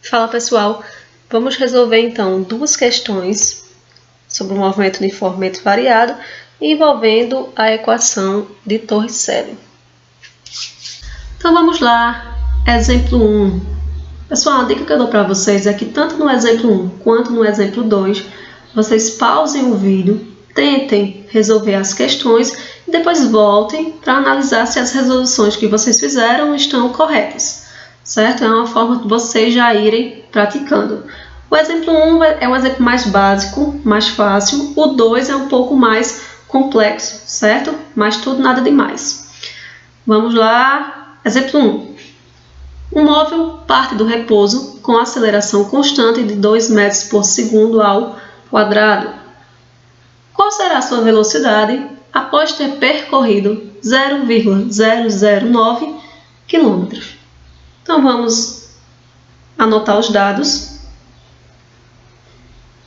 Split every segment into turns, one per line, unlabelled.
Fala pessoal, vamos resolver então duas questões sobre o movimento uniformemente variado envolvendo a equação de Torricelli. Então vamos lá, exemplo 1. Pessoal, a dica que eu dou para vocês é que tanto no exemplo 1 quanto no exemplo 2, vocês pausem o vídeo, tentem resolver as questões e depois voltem para analisar se as resoluções que vocês fizeram estão corretas. Certo? É uma forma de vocês já irem praticando. O exemplo 1 é um exemplo mais básico, mais fácil. O 2 é um pouco mais complexo, certo? Mas tudo nada demais. Vamos lá. Exemplo 1. Um móvel parte do repouso com aceleração constante de 2 metros por segundo ao quadrado. Qual será a sua velocidade após ter percorrido 0,009 km? Então, vamos anotar os dados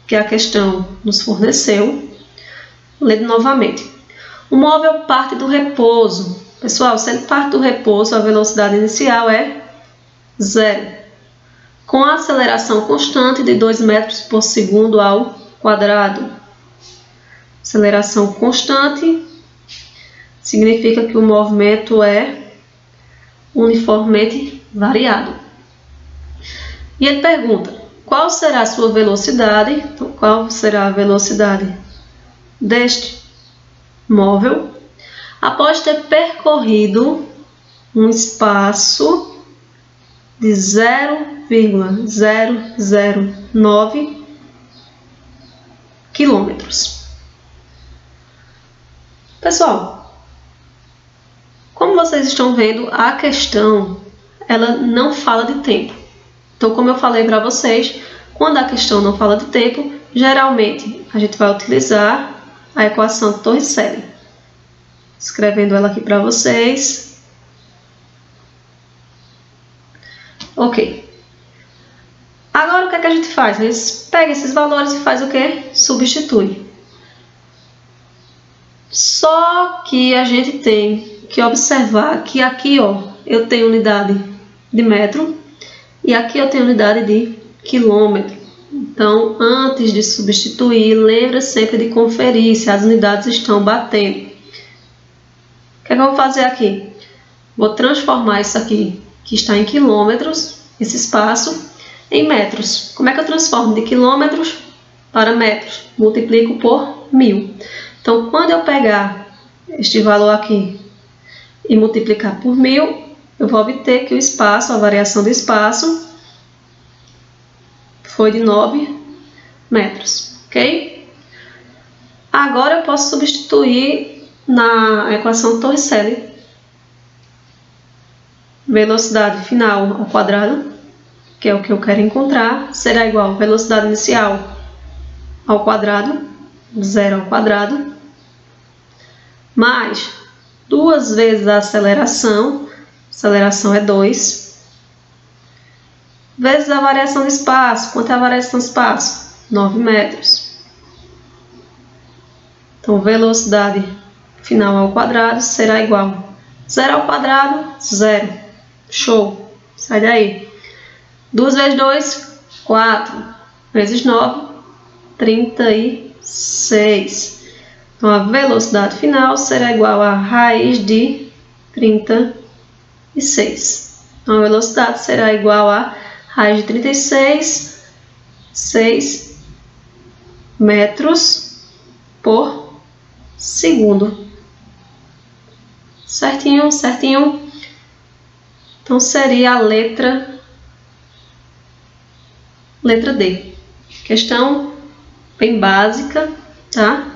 que a questão nos forneceu. Lendo novamente. O móvel parte do repouso. Pessoal, se ele parte do repouso, a velocidade inicial é 0. Com a aceleração constante de 2 metros por segundo ao quadrado. Aceleração constante significa que o movimento é uniformemente variado. E ele pergunta, qual será a sua velocidade? Então, qual será a velocidade deste móvel após ter percorrido um espaço de 0,009 quilômetros? Pessoal, como vocês estão vendo, a questão ela não fala de tempo. Então, como eu falei para vocês, quando a questão não fala de tempo, geralmente a gente vai utilizar a equação de Torricelli. Escrevendo ela aqui para vocês. Ok. Agora o que é que a gente faz? A gente pega esses valores e faz o quê? Substitui. Só que a gente tem que observar que aqui, eu tenho unidade de metro e aqui eu tenho unidade de quilômetro. Então, antes de substituir, lembra sempre de conferir se as unidades estão batendo. O que é que eu vou fazer aqui? Vou transformar isso aqui, que está em quilômetros, esse espaço, em metros. Como é que eu transformo de quilômetros para metros? Multiplico por 1000. Então, quando eu pegar este valor aqui e multiplicar por 1000, eu vou obter que o espaço, a variação do espaço, foi de 9 metros, ok? Agora eu posso substituir na equação Torricelli. Velocidade final ao quadrado, que é o que eu quero encontrar, será igual a velocidade inicial ao quadrado, 0 ao quadrado, mais 2 vezes a aceleração é 2, vezes a variação de espaço. Quanto é a variação de espaço? 9 metros. Então, velocidade final ao quadrado será igual a 0 ao quadrado, 0. Show! Sai daí. 2 vezes 2, 4. Vezes 9, 36. Então, a velocidade final será igual a raiz de 36. Então, a velocidade será igual a raiz de 36, 6 metros por segundo. Certinho, certinho. Então, seria a letra D. Questão bem básica, tá?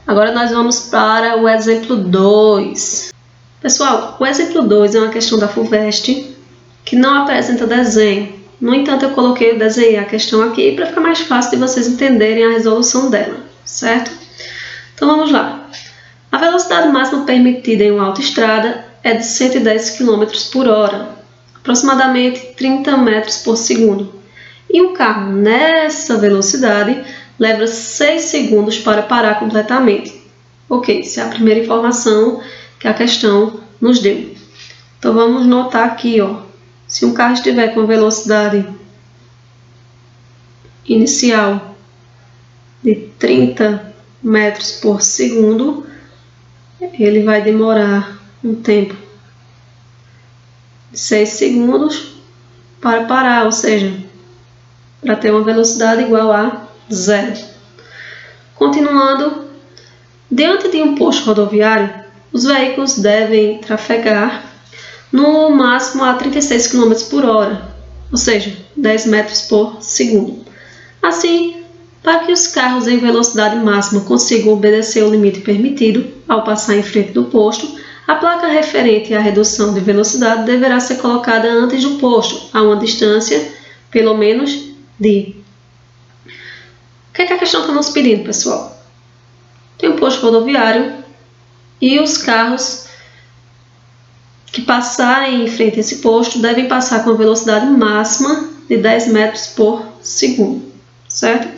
Agora nós vamos para o exemplo 2. Pessoal, o exemplo 2 é uma questão da FUVEST que não apresenta desenho. No entanto, eu coloquei o desenho a questão aqui para ficar mais fácil de vocês entenderem a resolução dela, certo? Então vamos lá. A velocidade máxima permitida em uma autoestrada é de 110 km por hora, aproximadamente 30 metros por segundo. E um carro nessa velocidade leva 6 segundos para parar completamente. Ok, essa é a primeira informação que a questão nos deu. Então vamos notar aqui, Se um carro estiver com velocidade inicial de 30 metros por segundo, ele vai demorar um tempo de 6 segundos para parar, ou seja, para ter uma velocidade igual a 0. Continuando, diante de um posto rodoviário, os veículos devem trafegar no máximo a 36 km por hora, ou seja, 10 metros por segundo. Assim, para que os carros em velocidade máxima consigam obedecer o limite permitido ao passar em frente do posto, a placa referente à redução de velocidade deverá ser colocada antes do posto, a uma distância pelo menos de... O que é que a questão está nos pedindo, pessoal? Tem um posto rodoviário e os carros que passarem em frente a esse posto devem passar com a velocidade máxima de 10 metros por segundo, certo?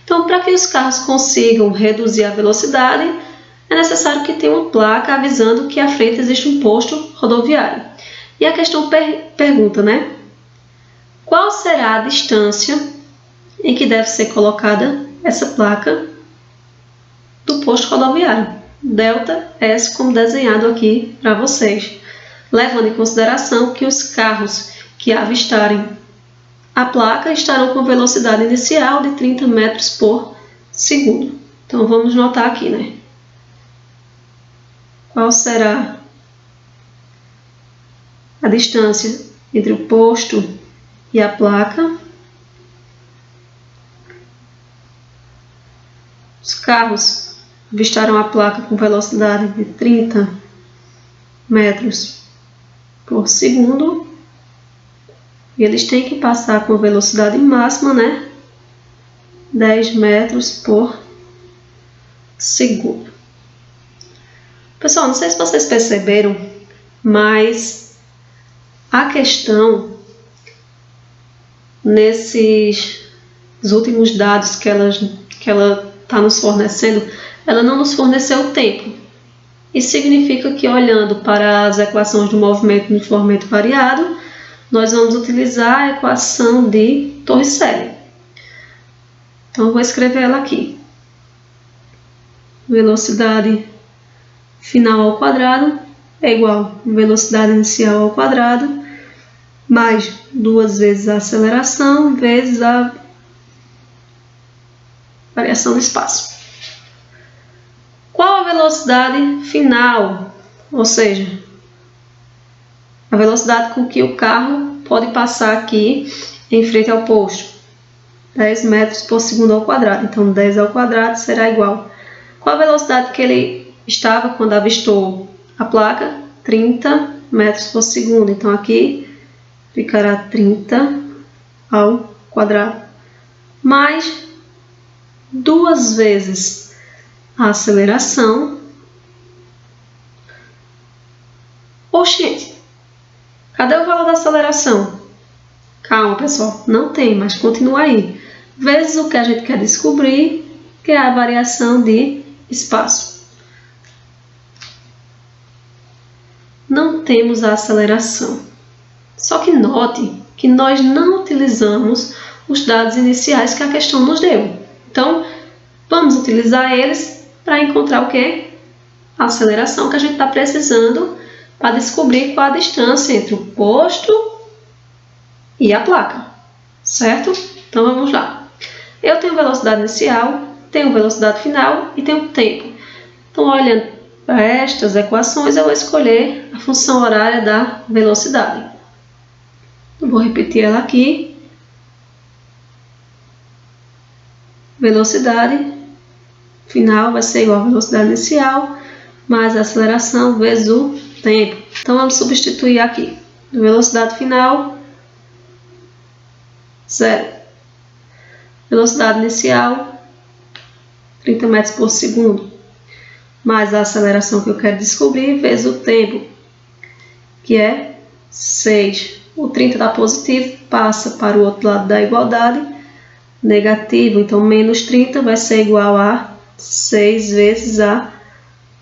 Então, para que os carros consigam reduzir a velocidade, é necessário que tenha uma placa avisando que à frente existe um posto rodoviário. E a questão pergunta, né? Qual será a distância em que deve ser colocada essa placa do posto rodoviário? Delta S, como desenhado aqui para vocês, levando em consideração que os carros que avistarem a placa estarão com velocidade inicial de 30 metros por segundo. Então, vamos notar aqui, né? Qual será a distância entre o posto e a placa? Os carros avistarão a placa com velocidade de 30 metros por segundo. E eles têm que passar com velocidade máxima, né? 10 metros por segundo. Pessoal, não sei se vocês perceberam, mas a questão, nesses últimos dados que ela está nos fornecendo, ela não nos forneceu o tempo. Isso significa que, olhando para as equações do movimento uniformemente variado, nós vamos utilizar a equação de Torricelli. Então, eu vou escrever ela aqui. Velocidade final ao quadrado é igual a velocidade inicial ao quadrado mais 2 vezes a aceleração vezes a variação do espaço. Qual a velocidade final? Ou seja, a velocidade com que o carro pode passar aqui em frente ao posto. 10 metros por segundo ao quadrado. Então, 10 ao quadrado será igual. Qual a velocidade que ele estava quando avistou a placa? 30 metros por segundo. Então, aqui ficará 30 ao quadrado. Mais 2 vezes a aceleração. Oxente, cadê o valor da aceleração? Calma, pessoal, não tem, mas continua aí. Vezes o que a gente quer descobrir, que é a variação de espaço. Não temos a aceleração. Só que note que nós não utilizamos os dados iniciais que a questão nos deu. Então, vamos utilizar eles para encontrar o quê? A aceleração que a gente está precisando para descobrir qual a distância entre o posto e a placa, certo? Então, vamos lá. Eu tenho velocidade inicial, tenho velocidade final e tenho tempo. Então, olhando para estas equações, eu vou escolher a função horária da velocidade. Eu vou repetir ela aqui. Velocidade final vai ser igual a velocidade inicial mais a aceleração vezes o tempo. Então, vamos substituir aqui. Velocidade final, 0. Velocidade inicial, 30 metros por segundo. Mais a aceleração que eu quero descobrir vezes o tempo, que é 6. O 30 dá positivo, passa para o outro lado da igualdade, negativo. Então, menos 30 vai ser igual a 6 vezes a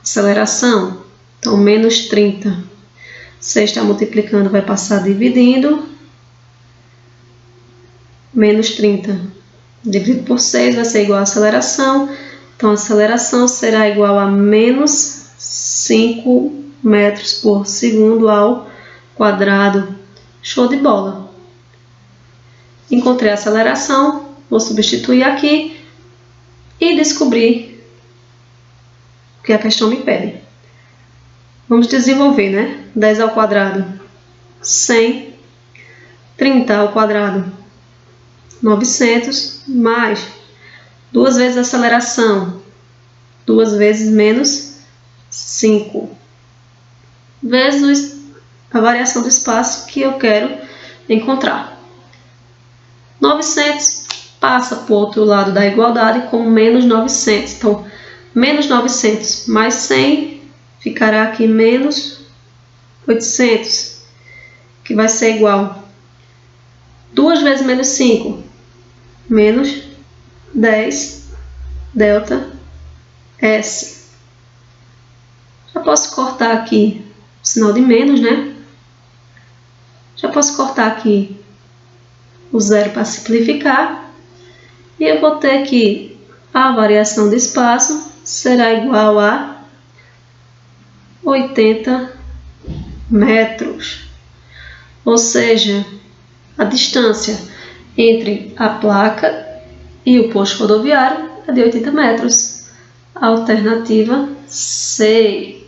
aceleração. Então, menos 30. 6 está multiplicando, vai passar dividindo. menos 30 dividido por 6 vai ser igual a aceleração. Então, a aceleração será igual a menos 5 metros por segundo ao quadrado. Show de bola! Encontrei a aceleração, vou substituir aqui e descobrir o que a questão me pede. Vamos desenvolver, né? 10 ao quadrado, 100. 30 ao quadrado, 900, mais 2 vezes a aceleração, 2 vezes menos 5, vezes a variação do espaço que eu quero encontrar. 900 passa para o outro lado da igualdade com menos 900. Então, menos 900 mais 100 ficará aqui menos 800, que vai ser igual 2 vezes menos 5, menos 10 delta S. Já posso cortar aqui o sinal de menos, né? Já posso cortar aqui o zero para simplificar. E eu vou ter que a variação de espaço será igual a 80 metros. Ou seja, a distância entre a placa e o posto rodoviário é de 80 metros. Alternativa C.